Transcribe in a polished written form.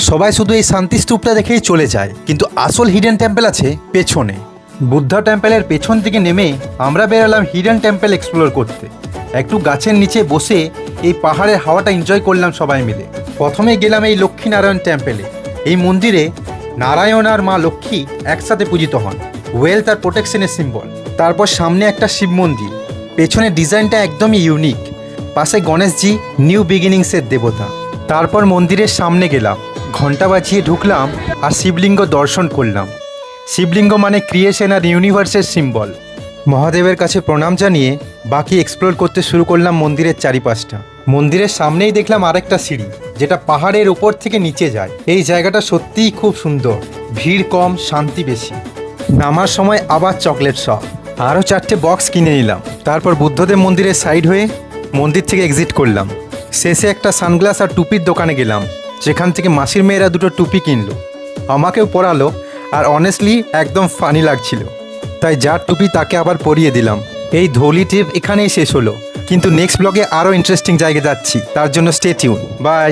সবাই শুধু এই শান্তি স্তূপটা দেখেই চলে যায়, কিন্তু আসল হিডেন টেম্পল আছে পেছনে। বুদ্ধা টেম্পলের পেছন থেকে নেমে আমরা বেরালাম হিডেন টেম্পল এক্সপ্লোর করতে। একটু গাছের নিচে বসে এই পাহাড়ের হাওয়াটা এনজয় করলাম সবাই মিলে। প্রথমে গেলাম এই লক্ষ্মীনারায়ণ টেম্পলে। এই মন্দিরে নারায়ণ আর মা লক্ষ্মী একসাথে পূজিত হন, ওয়েলথ আর প্রোটেকশনের সিম্বল। তারপর সামনে একটা শিব মন্দির, পেছনের ডিজাইনটা একদমই ইউনিক। পাশে গণেশজি, নিউ বিগিনিংসের দেবতা। তারপর মন্দিরের সামনে গেলাম, ঘন্টা বাজিয়ে ঢুকলাম আর শিবলিঙ্গ দর্শন করলাম। শিবলিঙ্গ মানে ক্রিয়েশন আর ইউনিভার্সের সিম্বল। মহাদেবের কাছে প্রণাম জানিয়ে বাকি এক্সপ্লোর করতে শুরু করলাম মন্দিরের চারিপাশটা। মন্দিরের সামনেই দেখলাম আরেকটা সিঁড়ি, যেটা পাহাড়ের উপর থেকে নিচে যায়। এই জায়গাটা সত্যিই খুব সুন্দর, ভিড় কম, শান্তি বেশি। নামার সময় আবার চকলেট শপ, আরও 4টে বক্স কিনে নিলাম। তারপর বুদ্ধদেব মন্দিরের সাইড হয়ে মন্দির থেকে এক্সিট করলাম। শেষে একটা সানগ্লাস আর টুপির দোকানে গেলাম, যেখান থেকে মাসির মেয়েরা 2টো টুপি কিনলো, আমাকেও পরালো। আর অনেস্টলি একদম ফানি লাগছিল, তাই যার টুপি তাকে আবার পরিয়ে দিলাম। এই ধৌলি ট্রিপ এখানেই শেষ হলো, কিন্তু নেক্সট ব্লগে আরও ইন্টারেস্টিং জায়গায় যাচ্ছি, তার জন্য স্টে টিউন। বাই।